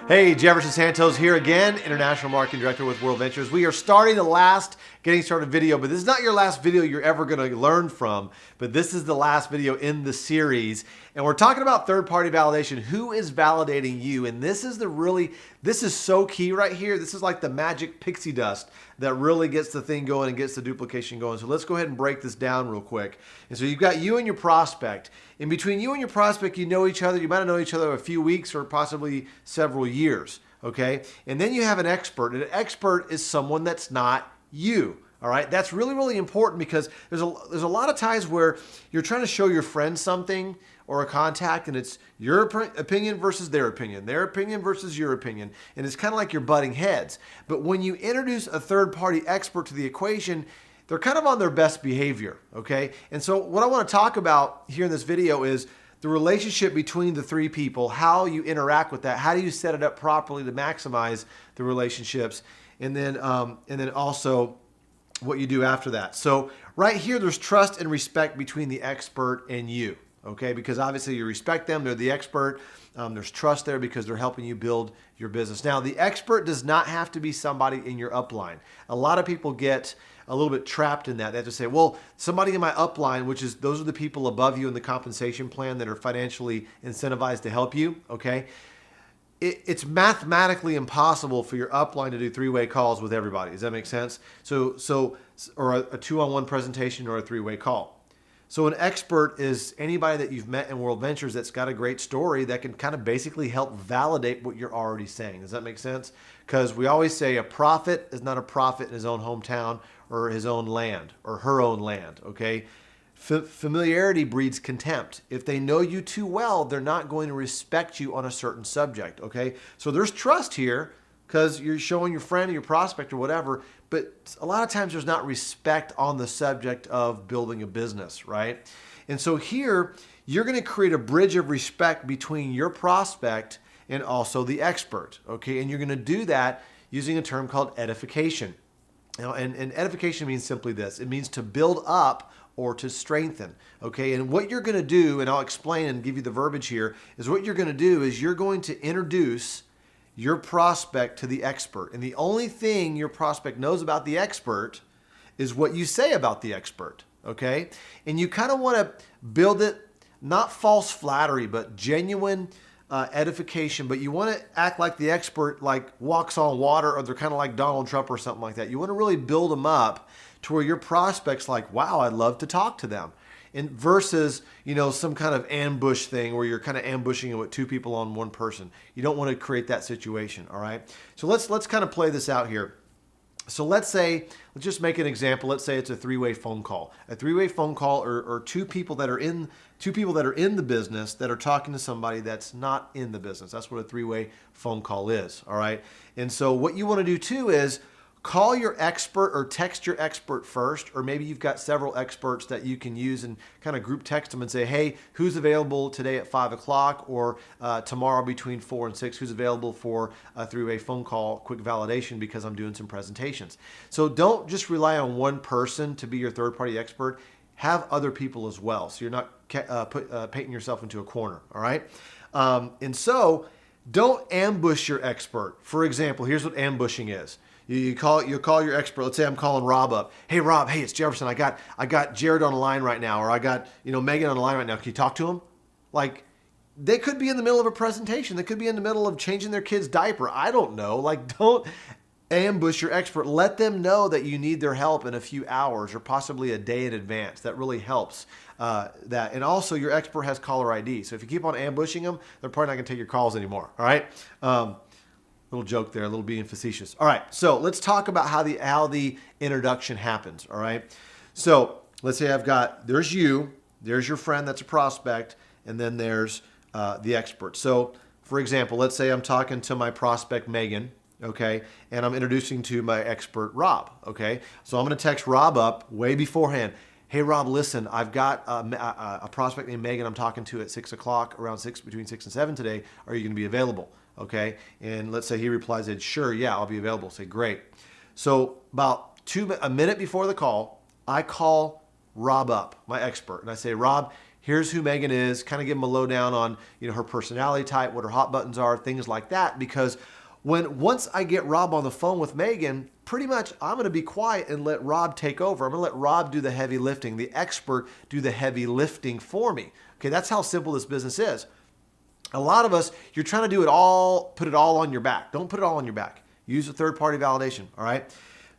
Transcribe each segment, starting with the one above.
Hey, Jefferson Santos here again, International Marketing Director with World Ventures. We are starting the last Getting Started video, but this is not your last video you're ever going to learn from, but this is the last video in the series. And we're talking about third-party validation. Who is validating you? And this is so key right here. This is like the magic pixie dust that really gets the thing going and gets the duplication going. So let's go ahead and break this down real quick. And so you've got you and your prospect. In between you and your prospect, you know each other. You might have known each other a few weeks or possibly several years, okay? And then you have an expert. And an expert is someone that's not you. All right, that's really, really important because there's a lot of times where you're trying to show your friend something or a contact and it's your opinion versus their opinion versus your opinion, and it's kind of like you're butting heads. But when you introduce a third-party expert to the equation, they're kind of on their best behavior, okay? And so what I want to talk about here in this video is the relationship between the three people, how you interact with that, how do you set it up properly to maximize the relationships, and then also what you do after that. So right here, there's trust and respect between the expert and you, okay? Because obviously you respect them, they're the expert. There's trust there because they're helping you build your business. Now, the expert does not have to be somebody in your upline. A lot of people get a little bit trapped in that. They have to say, well, somebody in my upline, which is those are the people above you in the compensation plan that are financially incentivized to help you, okay? It's mathematically impossible for your upline to do three-way calls with everybody. Does that make sense? Or a two-on-one presentation or a three-way call. So an expert is anybody that you've met in World Ventures that's got a great story that can kind of basically help validate what you're already saying. Does that make sense? Because we always say a prophet is not a prophet in his own hometown or his own land or her own land, okay? Familiarity breeds contempt. If they know you too well, they're not going to respect you on a certain subject, okay? So there's trust here because you're showing your friend or your prospect or whatever, but a lot of times there's not respect on the subject of building a business, right? And so here, you're going to create a bridge of respect between your prospect and also the expert, okay? And you're going to do that using a term called edification. Now, and edification means simply this. It means to build up or to strengthen, okay? And what you're gonna do, and I'll explain and give you the verbiage here, is what you're gonna do is you're going to introduce your prospect to the expert. And the only thing your prospect knows about the expert is what you say about the expert, okay? And you kind of wanna build it, not false flattery, but genuine edification, but you want to act like the expert like walks on water, or they're kind of like Donald Trump or something like that. You want to really build them up to where your prospect's like, wow, I'd love to talk to them. And versus, some kind of ambush thing where you're kind of ambushing it with two people on one person. You don't want to create that situation, all right? So let's kind of play this out here. So let's just make an example. Let's say it's a three-way phone call. A three-way phone call or two people that are in the business that are talking to somebody that's not in the business. That's what a three-way phone call is, all right? And so what you want to do too is call your expert or text your expert first, or maybe you've got several experts that you can use and kind of group text them and say, hey, who's available today at 5 o'clock or tomorrow between 4 and 6? Who's available for a three-way phone call, quick validation because I'm doing some presentations. So don't just rely on one person to be your third-party expert. Have other people as well, so you're not painting yourself into a corner, all right? And so don't ambush your expert. For example, here's what ambushing is. You call your expert. Let's say I'm calling Rob up. Hey Rob, hey, it's Jefferson. I got Jared on the line right now, or I got Megan on the line right now. Can you talk to him? Like, they could be in the middle of a presentation. They could be in the middle of changing their kid's diaper. I don't know. Like, don't ambush your expert. Let them know that you need their help in a few hours or possibly a day in advance. That really helps. That, and also your expert has caller ID. So if you keep on ambushing them, they're probably not going to take your calls anymore. All right. Little joke there, a little being facetious. All right, so let's talk about how the introduction happens, all right? So let's say there's you, there's your friend that's a prospect, and then there's the expert. So for example, let's say I'm talking to my prospect, Megan, okay? And I'm introducing to my expert, Rob, okay? So I'm gonna text Rob up way beforehand. Hey Rob, listen, I've got a prospect named Megan I'm talking to at 6 o'clock, between 6 and 7 today. Are you gonna be available? Okay, and let's say he replies, sure, yeah, I'll be available. Say, great. So about a minute before the call, I call Rob up, my expert, and I say, Rob, here's who Megan is, kind of give them a lowdown on, her personality type, what her hot buttons are, things like that. Because once I get Rob on the phone with Megan, pretty much I'm going to be quiet and let Rob take over. I'm going to let Rob do the heavy lifting, the expert do the heavy lifting for me. Okay, that's how simple this business is. A lot of us, you're trying to do it all, put it all on your back. Don't put it all on your back. Use a third-party validation, all right?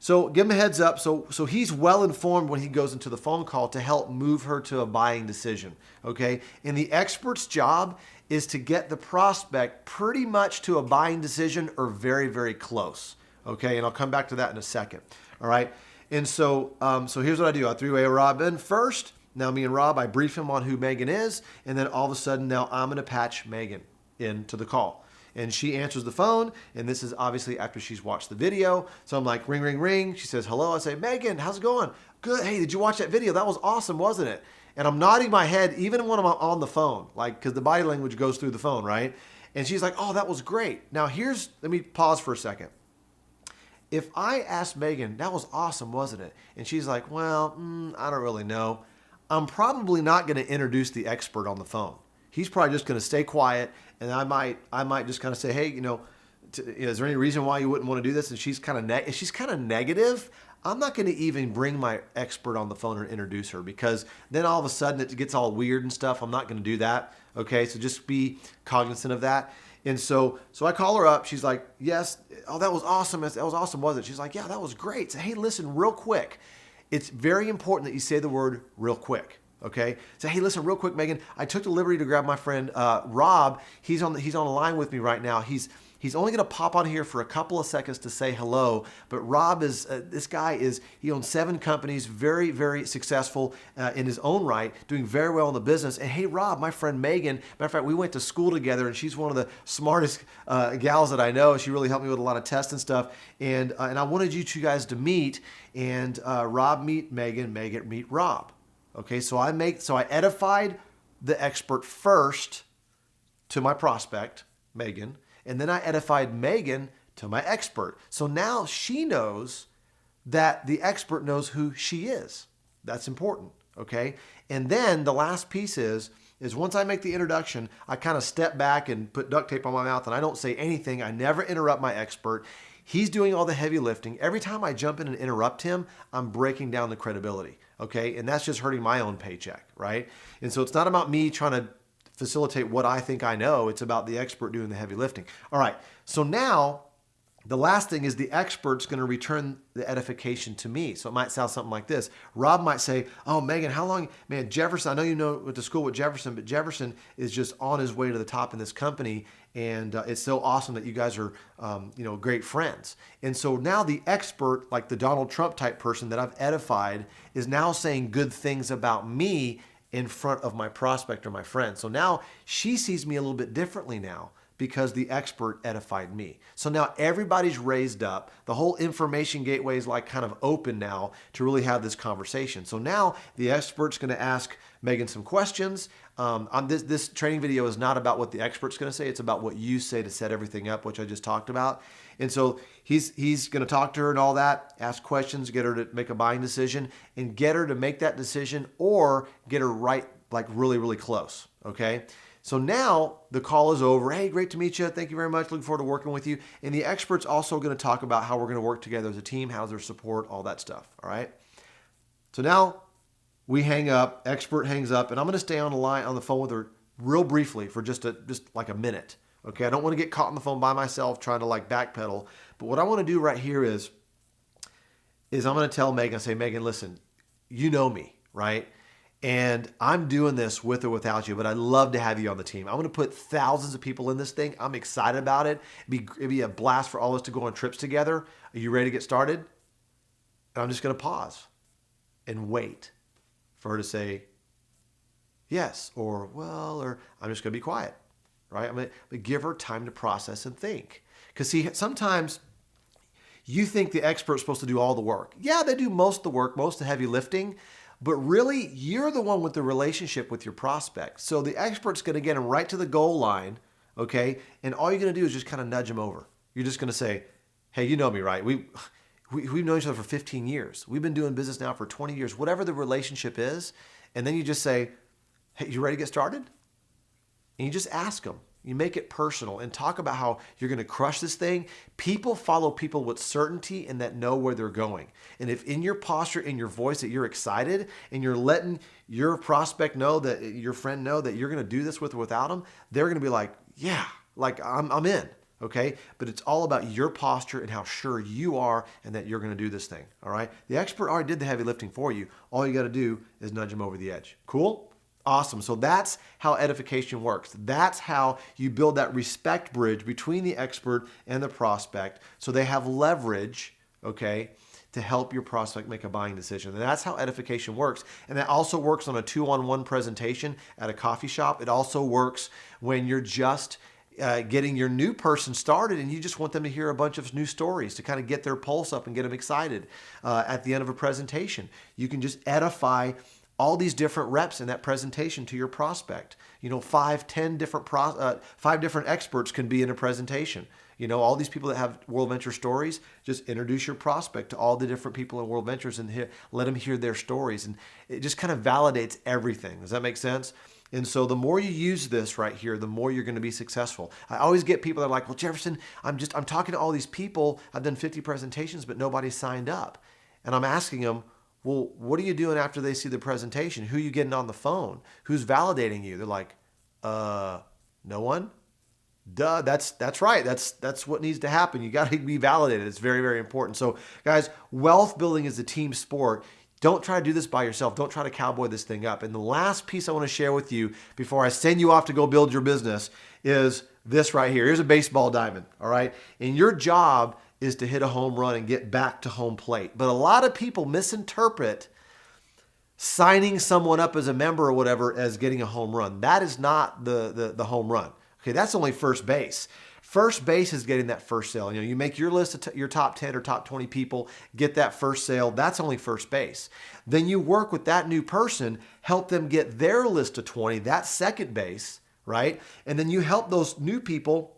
So give him a heads up. So he's well informed when he goes into the phone call to help move her to a buying decision, okay? And the expert's job is to get the prospect pretty much to a buying decision or very, very close, okay? And I'll come back to that in a second, all right? And so here's what I do. I threw a Rob in first. Now me and Rob, I brief him on who Megan is, and then all of a sudden now I'm going to patch Megan into the call. And she answers the phone, and this is obviously after she's watched the video. So I'm like, ring, ring, ring. She says, hello. I say, Megan, how's it going? Good. Hey, did you watch that video? That was awesome, wasn't it? And I'm nodding my head even when I'm on the phone, like, because the body language goes through the phone, right? And she's like, oh, that was great. Now let me pause for a second. If I asked Megan, that was awesome, wasn't it? And she's like, well, I don't really know. I'm probably not going to introduce the expert on the phone. He's probably just going to stay quiet, and I might just kind of say, hey, is there any reason why you wouldn't want to do this? And she's kind of negative. I'm not going to even bring my expert on the phone or introduce her, because then all of a sudden it gets all weird and stuff. I'm not going to do that. Okay, so just be cognizant of that. And so I call her up. She's like, yes. Oh, that was awesome. That was awesome, wasn't it? She's like, yeah, that was great. So, hey, listen, real quick. It's very important that you say the word real quick. Okay. So, hey, listen, real quick, Megan. I took the liberty to grab my friend Rob. He's on the line with me right now. He's only going to pop on here for a couple of seconds to say hello. But Rob is this guy he owns 7 companies, very, very successful in his own right, doing very well in the business. And hey, Rob, my friend Megan. Matter of fact, we went to school together, and she's one of the smartest gals that I know. She really helped me with a lot of tests and stuff. And I wanted you two guys to meet, and Rob meet Megan, Megan meet Rob. Okay, so I edified the expert first to my prospect, Megan, and then I edified Megan to my expert. So now she knows that the expert knows who she is. That's important, okay? And then the last piece is once I make the introduction, I kind of step back and put duct tape on my mouth, and I don't say anything. I never interrupt my expert. He's doing all the heavy lifting. Every time I jump in and interrupt him, I'm breaking down the credibility, okay? And that's just hurting my own paycheck, right? And so it's not about me trying to facilitate what I think I know. It's about the expert doing the heavy lifting. All right, so now the last thing is the expert's going to return the edification to me. So it might sound something like this. Rob might say, oh, Megan, how long, man, Jefferson, I know you went to school with Jefferson, but Jefferson is just on his way to the top in this company. And it's so awesome that you guys are, great friends. And so now the expert, like the Donald Trump type person that I've edified, is now saying good things about me in front of my prospect or my friend. So now she sees me a little bit differently now, because the expert edified me. So now everybody's raised up. The whole information gateway is like kind of open now to really have this conversation. So now the expert's going to ask Megan some questions. On this training video is not about what the expert's going to say. It's about what you say to set everything up, which I just talked about. And so he's going to talk to her and all that, ask questions, get her to make a buying decision, and get her to make that decision or get her right, like really, really close. Okay. So now the call is over. Hey, great to meet you. Thank you very much. Looking forward to working with you. And the expert's also going to talk about how we're going to work together as a team, how's their support, all that stuff. All right. So now we hang up, expert hangs up, and I'm going to stay on the phone with her real briefly for just like a minute. Okay. I don't want to get caught on the phone by myself trying to like backpedal. But what I want to do right here is I'm going to tell Megan, say, Megan, listen, you know me, right? And I'm doing this with or without you, but I'd love to have you on the team. I'm going to put thousands of people in this thing. I'm excited about it. It'd be a blast for all of us to go on trips together. Are you ready to get started? And I'm just going to pause and wait for her to say yes or well, or I'm just going to be quiet, right? I'm going to give her time to process and think. Because see, sometimes you think the expert's supposed to do all the work. Yeah, they do most of the work, most of the heavy lifting. But really, you're the one with the relationship with your prospect. So the expert's going to get him right to the goal line, okay? And all you're going to do is just kind of nudge him over. You're just going to say, hey, you know me, right? We've known each other for 15 years. We've been doing business now for 20 years, whatever the relationship is. And then you just say, hey, you ready to get started? And you just ask them. You make it personal and talk about how you're going to crush this thing. People follow people with certainty and that know where they're going. And if in your posture, in your voice, that you're excited and you're letting your prospect know, that your friend know that you're going to do this with or without them, they're going to be like, yeah, like I'm in. Okay. But it's all about your posture and how sure you are and that you're going to do this thing. All right. The expert already did the heavy lifting for you. All you got to do is nudge them over the edge. Cool. Awesome. So that's how edification works. That's how you build that respect bridge between the expert and the prospect so they have leverage, okay, to help your prospect make a buying decision. And that's how edification works. And that also works on a 2-on-1 presentation at a coffee shop. It also works when you're just getting your new person started and you just want them to hear a bunch of new stories to kind of get their pulse up and get them excited at the end of a presentation. You can just edify all these different reps in that presentation to your prospect. 5 different experts can be in a presentation. All these people that have World Venture stories, just introduce your prospect to all the different people in World Ventures and let them hear their stories. And it just kind of validates everything. Does that make sense? And so the more you use this right here, the more you're going to be successful. I always get people that are like, well, Jefferson, I'm talking to all these people. I've done 50 presentations, but nobody signed up. And I'm asking them, well, what are you doing after they see the presentation? Who are you getting on the phone? Who's validating you? They're like, no one? Duh, that's right. That's what needs to happen. You got to be validated. It's very, very important. So guys, wealth building is a team sport. Don't try to do this by yourself. Don't try to cowboy this thing up. And the last piece I want to share with you before I send you off to go build your business is this right here. Here's a baseball diamond, all right? And your job is to hit a home run and get back to home plate. But a lot of people misinterpret signing someone up as a member or whatever as getting a home run. That is not the home run. Okay, that's only first base. First base is getting that first sale. You make your list of your top 10 or top 20 people, get that first sale. That's only first base. Then you work with that new person, help them get their list of 20. That's second base, right? And then you help those new people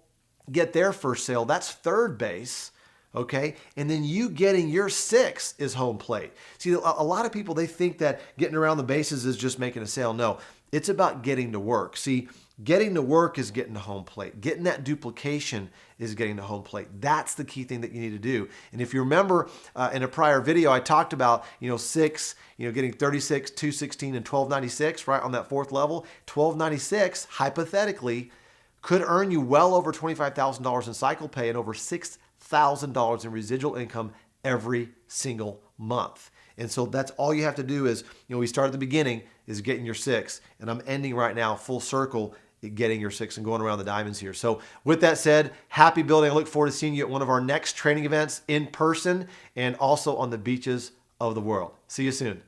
get their first sale. That's third base. Okay. And then you getting your 6 is home plate. See, a lot of people, they think that getting around the bases is just making a sale. No, it's about getting to work. See, getting to work is getting to home plate. Getting that duplication is getting to home plate. That's the key thing that you need to do. And if you remember in a prior video, I talked about, 6, getting 36, 216, and 1296, right? On that 4th level, 1296, hypothetically, could earn you well over $25,000 in cycle pay and over $6,000 in residual income every single month. And so that's all you have to do is, we start at the beginning is getting your 6, and I'm ending right now full circle getting your 6 and going around the diamonds here. So with that said, happy building. I look forward to seeing you at one of our next training events in person and also on the beaches of the world. See you soon.